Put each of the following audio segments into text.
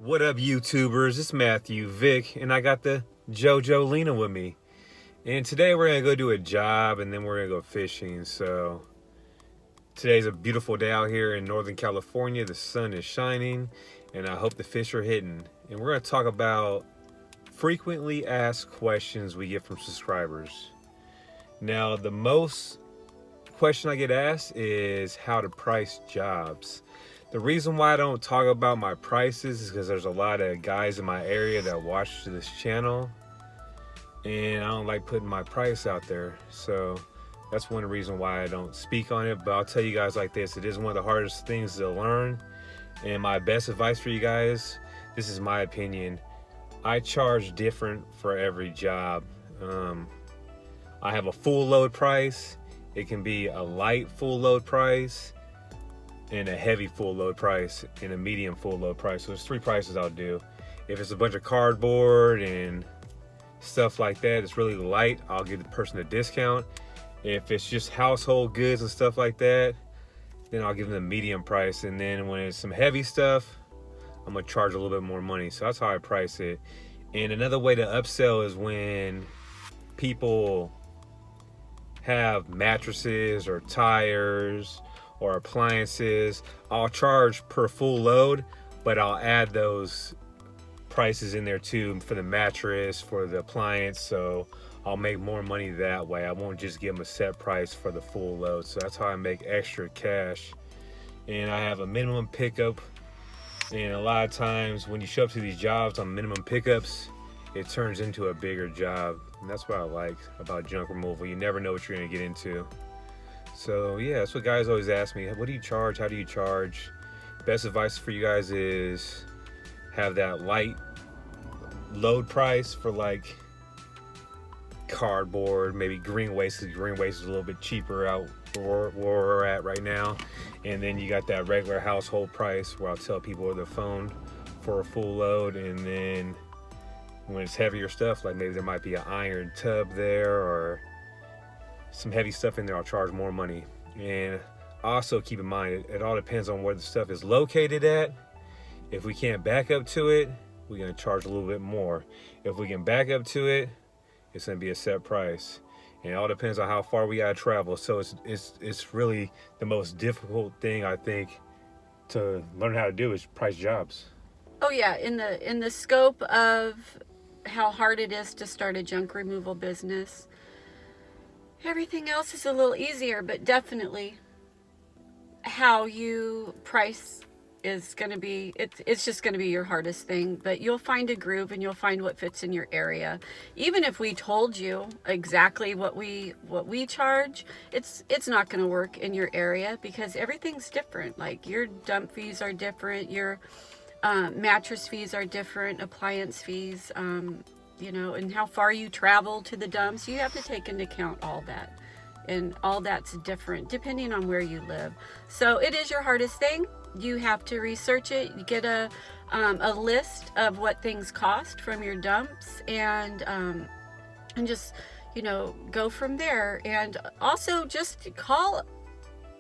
What up, YouTubers? It's Matthew Vic, and I got the JoJo Lena with me. And today we're gonna go do a job, and then we're gonna go fishing. So today's a beautiful day out here in Northern California. The sun is shining, and I hope the fish are hitting. And we're gonna talk about frequently asked questions we get from subscribers. Now, the most question I get asked is how to price jobs. The reason why I don't talk about my prices is because there's a lot of guys in my area that watch this channel, and I don't like putting my price out there. So that's one reason why I don't speak on it. But I'll tell you guys like this, it is one of the hardest things to learn. And my best advice for you guys, this is my opinion, I charge different for every job. I have a full load price. It can be a light full load price, and a heavy full load price, and a medium full load price. So there's three prices I'll do. If it's a bunch of cardboard and stuff like that, it's really light, I'll give the person a discount. If it's just household goods and stuff like that, then I'll give them the medium price. And then when it's some heavy stuff, I'm gonna charge a little bit more money. So that's how I price it. And another way to upsell is when people have mattresses or tires or appliances, I'll charge per full load, but I'll add those prices in there too for the mattress, for the appliance, so I'll make more money that way. I won't just give them a set price for the full load. So that's how I make extra cash. And I have a minimum pickup, and a lot of times when you show up to these jobs on minimum pickups, it turns into a bigger job. And that's what I like about junk removal. You never know what you're gonna get into. So yeah, that's what guys always ask me. What do you charge? How do you charge? Best advice for you guys is have that light load price for like cardboard, maybe green waste. Green waste is a little bit cheaper out where we're at right now. And then you got that regular household price where I'll tell people over the phone for a full load. And then when it's heavier stuff, like maybe there might be an iron tub there or some heavy stuff in there, I'll charge more money. And also keep in mind, it all depends on where the stuff is located at. If we can't back up to it, we're gonna charge a little bit more. If we can back up to it, it's gonna be a set price. And it all depends on how far we gotta travel. So it's really the most difficult thing I think to learn how to do is price jobs. Oh yeah, in the scope of how hard it is to start a junk removal business, everything else is a little easier, but definitely how you price is going to be, it's just going to be your hardest thing. But you'll find a groove and you'll find what fits in your area. Even if we told you exactly what we charge, it's not going to work in your area because everything's different. Like your dump fees are different, your mattress fees are different, appliance fees, and how far you travel to the dumps. You have to take into account all that, and all that's different depending on where you live. So it is your hardest thing. You have to research it. You get a list of what things cost from your dumps, and just go from there. And also just call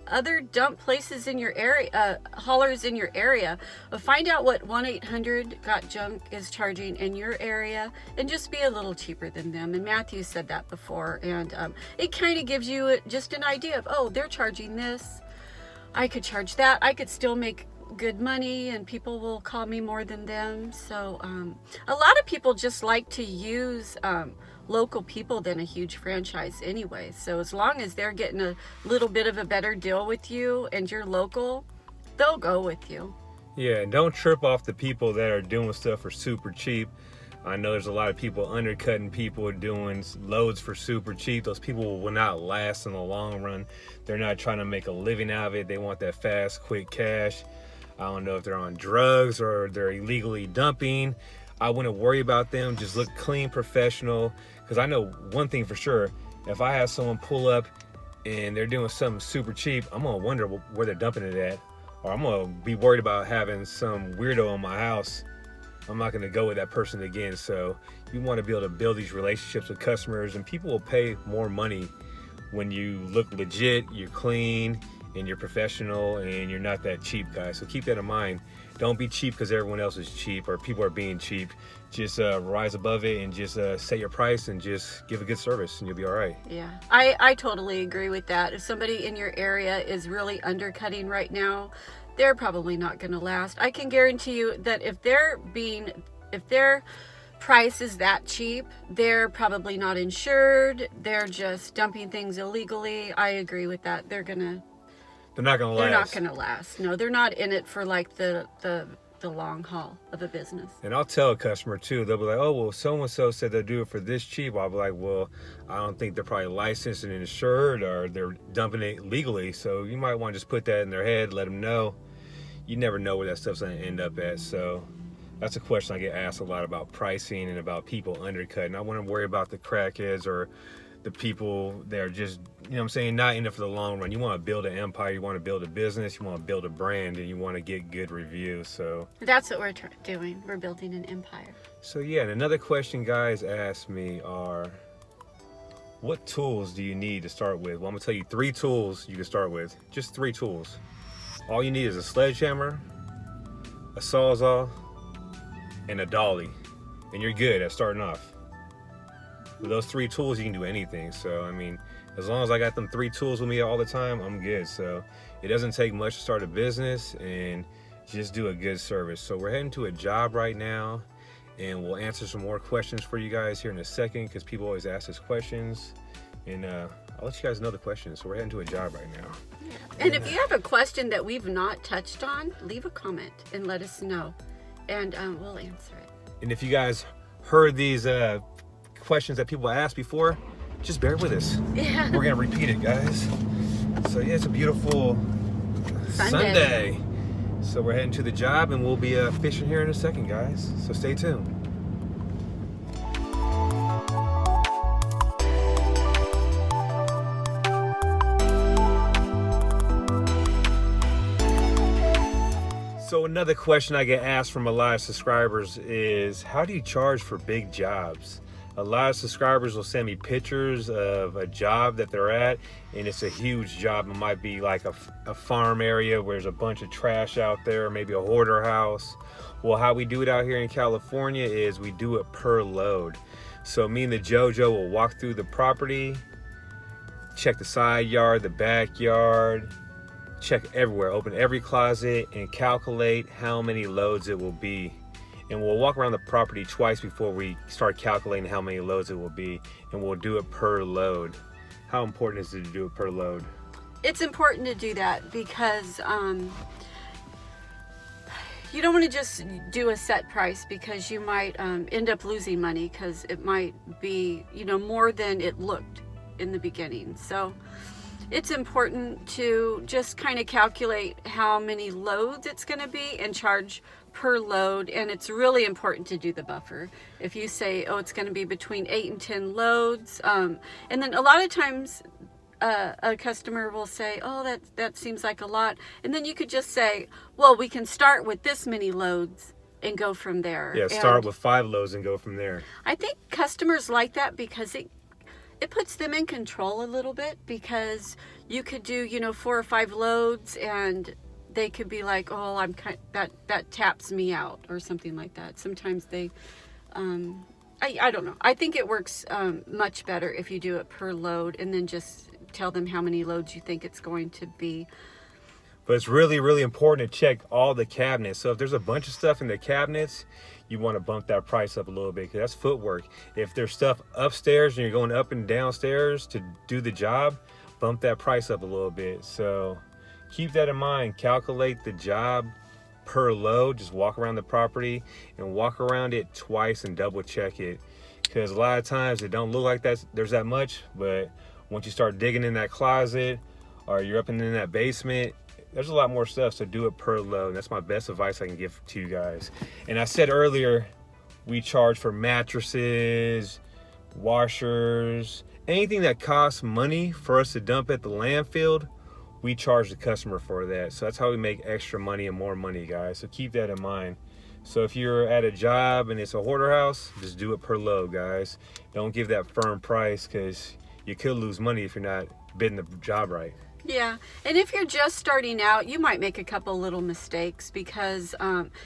other dump places in your area, haulers in your area. Find out what 1-800-GOT-JUNK is charging in your area, and just be a little cheaper than them. And Matthew said that before, and it kind of gives you just an idea of, oh, they're charging this, I could charge that, I could still make good money, and people will call me more than them. So a lot of people just like to use local people than a huge franchise anyway. So as long as they're getting a little bit of a better deal with you and you're local, they'll go with you. Yeah, and don't trip off the people that are doing stuff for super cheap. I know there's a lot of people undercutting people doing loads for super cheap. Those people will not last in the long run. They're not trying to make a living out of it. They want that fast, quick cash. I don't know if they're on drugs or they're illegally dumping. I wouldn't worry about them. Just look clean, professional. Because I know one thing for sure. If I have someone pull up and they're doing something super cheap, I'm going to wonder where they're dumping it at. Or I'm going to be worried about having some weirdo in my house. I'm not going to go with that person again. So you want to be able to build these relationships with customers, and people will pay more money when you look legit, you're clean, and you're professional and you're not that cheap, guys. So keep that in mind. Don't be cheap because everyone else is cheap or people are being cheap. Just rise above it and just set your price and just give a good service and you'll be all right. Yeah, I totally agree with that. If somebody in your area is really undercutting right now, they're probably not going to last. I can guarantee you that if their price is that cheap, they're probably not insured. They're just dumping things illegally. I agree with that. They're not going to last. No, they're not in it for like the long haul of a business. And I'll tell a customer too, they'll be like, oh, well, so-and-so said they'll do it for this cheap. I'll be like, well, I don't think they're probably licensed and insured or they're dumping it legally. So you might want to just put that in their head, let them know. You never know where that stuff's going to end up at. So that's a question I get asked a lot about pricing and about people undercutting. I wouldn't worry about the crackheads or the people that are just, you know what I'm saying, not in it for the long run. You want to build an empire, you want to build a business, you want to build a brand, and you want to get good reviews. So that's what we're doing. We're building an empire. So yeah, and another question guys ask me are, what tools do you need to start with? Well, I'm going to tell you 3 tools you can start with. Just 3 tools. All you need is a sledgehammer, a sawzall, and a dolly. And you're good at starting off. With those 3 tools, you can do anything. So, I mean, as long as I got them 3 tools with me all the time, I'm good. So, it doesn't take much to start a business and just do a good service. So, we're heading to a job right now, and we'll answer some more questions for you guys here in a second because people always ask us questions. And I'll let you guys know the questions. So, we're heading to a job right now. Yeah. And if you have a question that we've not touched on, leave a comment and let us know, and we'll answer it. And if you guys heard these questions that people asked before, just bear with us. Yeah. We're gonna repeat it, guys. So yeah, it's a beautiful Sunday. So we're heading to the job and we'll be fishing here in a second, guys. So stay tuned. So another question I get asked from a lot of subscribers is, how do you charge for big jobs? A lot of subscribers will send me pictures of a job that they're at, and it's a huge job. It might be like a farm area where there's a bunch of trash out there, maybe a hoarder house. Well, how we do it out here in California is we do it per load. So me and the JoJo will walk through the property, check the side yard, the backyard, check everywhere, open every closet, and calculate how many loads it will be. And we'll walk around the property twice before we start calculating how many loads it will be, and we'll do it per load. How important is it to do it per load? It's important to do that because you don't want to just do a set price, because you might end up losing money because it might be, more than it looked in the beginning. So it's important to just kind of calculate how many loads it's going to be and charge per load. And it's really important to do the buffer. If you say, oh, it's going to be between 8 and 10 loads, and then a lot of times a customer will say, oh, that seems like a lot, and then you could just say, well, we can start with this many loads and go from there. Yeah, start with 5 loads and go from there. I think customers like that because it puts them in control a little bit, because you could do 4 or 5 loads and they could be like, oh, that taps me out or something like that. Sometimes they I don't know. I think it works much better if you do it per load and then just tell them how many loads you think it's going to be. But it's really, really important to check all the cabinets. So if there's a bunch of stuff in the cabinets, you want to bump that price up a little bit, because that's footwork. If there's stuff upstairs and you're going up and downstairs to do the job, bump that price up a little bit. So keep that in mind. Calculate the job per load. Just walk around the property and walk around it twice and double check it, because a lot of times it don't look like there's that much, but once you start digging in that closet or you're up in that basement, there's a lot more stuff. So do it per load. That's my best advice I can give to you guys. And I said earlier, we charge for mattresses, washers, anything that costs money for us to dump at the landfill, we charge the customer for that. So that's how we make extra money and more money, guys. So keep that in mind. So if you're at a job and it's a hoarder house, just do it per load, guys. Don't give that firm price, because you could lose money if you're not bidding the job right. Yeah, and if you're just starting out, you might make a couple little mistakes because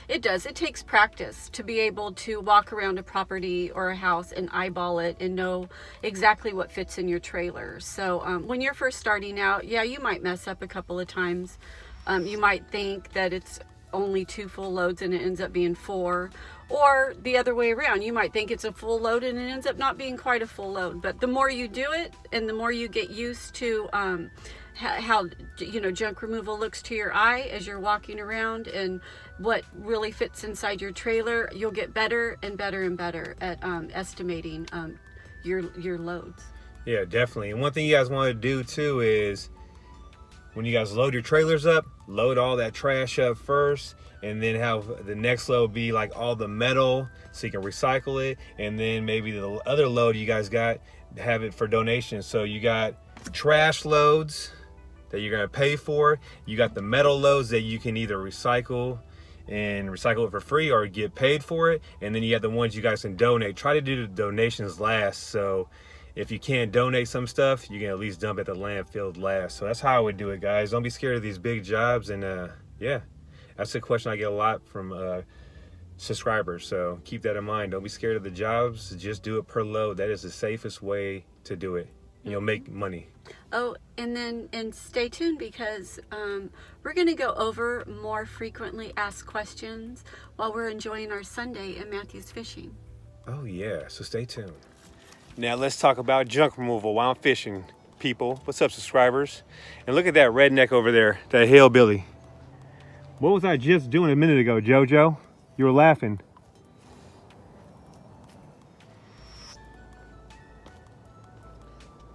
it takes practice to be able to walk around a property or a house and eyeball it and know exactly what fits in your trailer. So when you're first starting out, yeah, you might mess up a couple of times. You might think that it's only 2 full loads and it ends up being 4, or the other way around. You might think it's a full load and it ends up not being quite a full load. But the more you do it and the more you get used to how junk removal looks to your eye as you're walking around and what really fits inside your trailer, you'll get better and better and better at estimating your loads. Yeah, definitely. And one thing you guys want to do too is when you guys load your trailers up, load all that trash up first, and then have the next load be like all the metal so you can recycle it, and then maybe the other load you guys got, have it for donations. So you got trash loads that you're gonna pay for, you got the metal loads that you can either recycle it for free or get paid for it, and then you have the ones you guys can donate. Try to do the donations last, so if you can't donate some stuff, you can at least dump at the landfill last. So that's how I would do it, guys. Don't be scared of these big jobs. And yeah, that's a question I get a lot from subscribers. So keep that in mind. Don't be scared of the jobs. Just do it per load. That is the safest way to do it. You'll make money. Oh, and stay tuned because we're going to go over more frequently asked questions while we're enjoying our Sunday at Matthew's Fishing. Oh yeah, so stay tuned. Now let's talk about junk removal while I'm fishing, people. What's up, subscribers? And look at that redneck over there, that hillbilly. What was I just doing a minute ago, JoJo? You were laughing.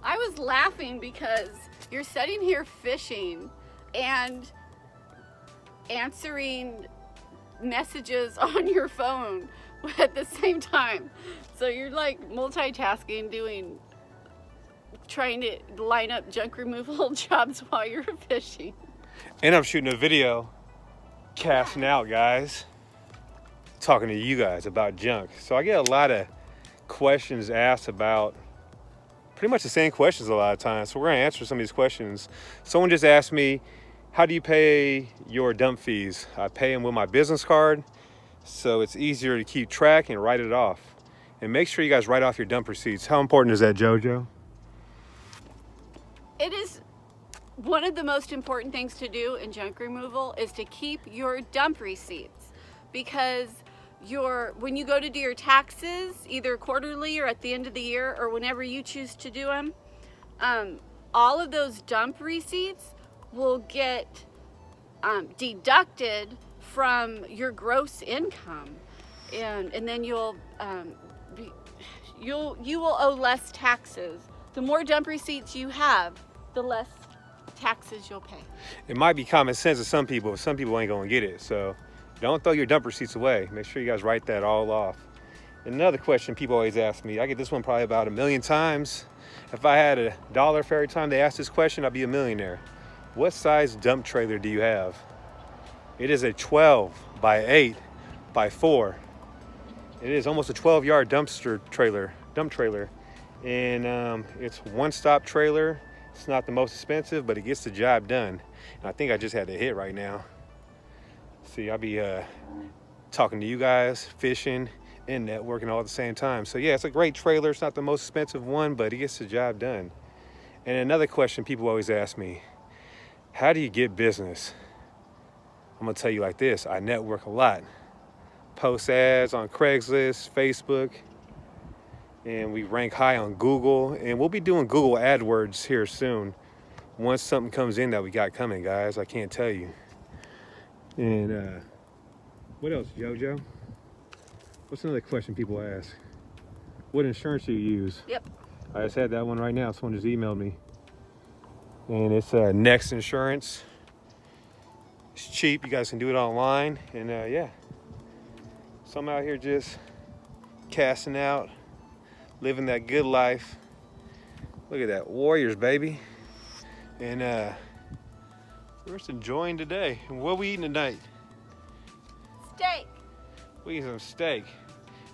I was laughing because you're sitting here fishing and answering messages on your phone at the same time. So you're like multitasking, trying to line up junk removal jobs while you're fishing. And I'm shooting a video, casting out, guys. Talking to you guys about junk. So I get a lot of questions asked about pretty much the same questions a lot of times. So we're gonna answer some of these questions. Someone just asked me, how do you pay your dump fees? I pay them with my business card, so it's easier to keep track and write it off. And make sure you guys write off your dump receipts. How important is that, JoJo? It is one of the most important things to do in junk removal is to keep your dump receipts, because when you go to do your taxes, either quarterly or at the end of the year or whenever you choose to do them, all of those dump receipts will get deducted from your gross income, and then you will owe less taxes. The more dump receipts you have, the less taxes you'll pay. It might be common sense to some people, but some people ain't gonna get it. So don't throw your dump receipts away. Make sure you guys write that all off. Another question people always ask me, I get this one probably about 1 million times. If I had $1 for every time they ask this question, I'd be a millionaire. What size dump trailer do you have? It is a 12 by 8 by 4. It is almost a 12-yard dump trailer. And it's one-stop trailer. It's not the most expensive, but it gets the job done. And I think I just had to hit right now. See, I'll be talking to you guys, fishing, and networking all at the same time. So yeah, it's a great trailer. It's not the most expensive one, but it gets the job done. And another question people always ask me, how do you get business? I'm gonna tell you like this, I network a lot. Post ads on Craigslist, Facebook, and we rank high on Google, and we'll be doing Google AdWords here soon. Once something comes in that we got coming, guys, I can't tell you. And what else, JoJo? What's another question people ask? What insurance do you use? Yep. I just had that one right now. Someone just emailed me. And it's Next Insurance. It's cheap. You guys can do it online. And yeah. So I'm out here just casting out, living that good life. Look at that. Warriors, baby. And we're just enjoying today. And what are we eating tonight? Steak. We eat some steak.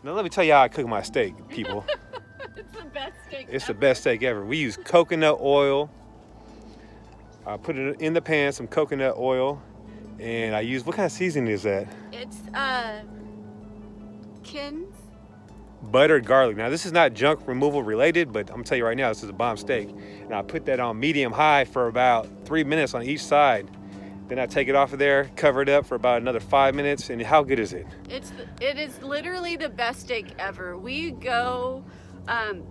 Now let me tell you how I cook my steak, people. It's the best steak It's ever. the best steak ever. We use coconut oil. I put it in the pan, some coconut oil, and I use, what kind of seasoning is that? It's Kins. Buttered garlic. Now this is not junk removal related, but I'm gonna tell you right now, this is a bomb steak. And I put that on medium high for about 3 minutes on each side. Then I take it off of there, cover it up for about another 5 minutes, and how good is it? It is literally the best steak ever. We go,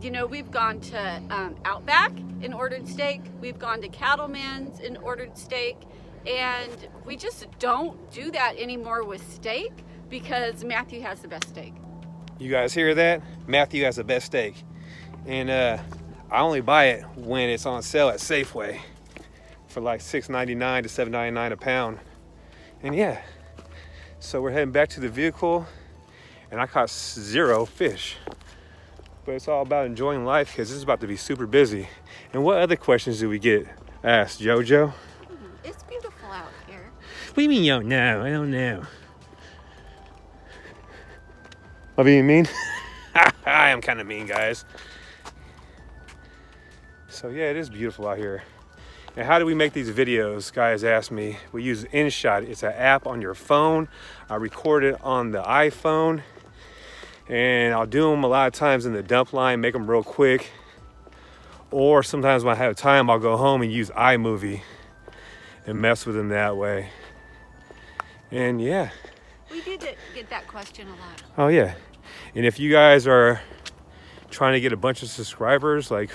you know, we've gone to Outback and ordered steak. We've gone to Cattleman's and ordered steak. And we just don't do that anymore with steak because Matthew has the best steak. You guys hear that? Matthew has the best steak. And I only buy it when it's on sale at Safeway for like $6.99 to $7.99 a pound. And yeah, so we're heading back to the vehicle, and I caught 0 fish. But it's all about enjoying life because this is about to be super busy. And what other questions do we get asked, JoJo? It's beautiful out here. What do you mean you don't know? I don't know. I'm being mean? I am kind of mean, guys. So yeah, it is beautiful out here. And how do we make these videos? Guys ask me. We use InShot. It's an app on your phone. I record it on the iPhone. And I'll do them a lot of times in the dump line, make them real quick. Or sometimes when I have time, I'll go home and use iMovie and mess with them that way. And yeah. We did get that question a lot. Oh yeah. And if you guys are trying to get a bunch of subscribers, like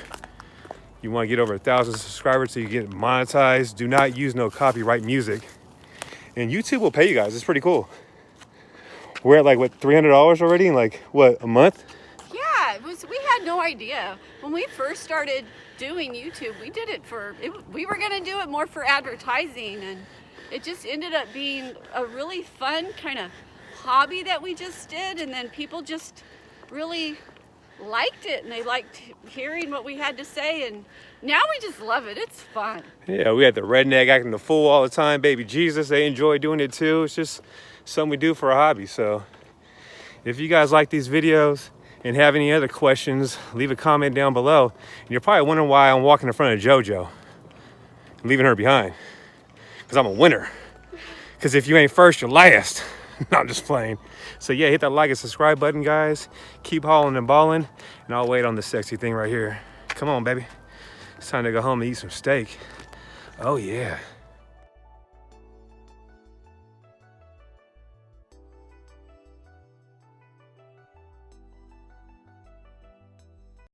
you want to get over 1,000 subscribers so you get monetized, do not use no copyright music. And YouTube will pay you guys. It's pretty cool. We're at like, what, $300 already in like, what, a month? Yeah, we had no idea. When we first started doing YouTube, we did it we were going to do it more for advertising, and it just ended up being a really fun kind of hobby that we just did, and then people just really liked it, and they liked hearing what we had to say, and now we just love it. It's fun. Yeah, we had the redneck acting the fool all the time, baby Jesus. They enjoy doing it too. It's just something we do for a hobby. So if you guys like these videos and have any other questions, leave a comment down below. And you're probably wondering why I'm walking in front of JoJo, leaving her behind. Because I'm a winner. Because if you ain't first, you're last. No, I'm just playing. So yeah, hit that like and subscribe button, guys. Keep hauling and balling, and I'll wait on the sexy thing right here. Come on, baby. It's time to go home and eat some steak. Oh yeah.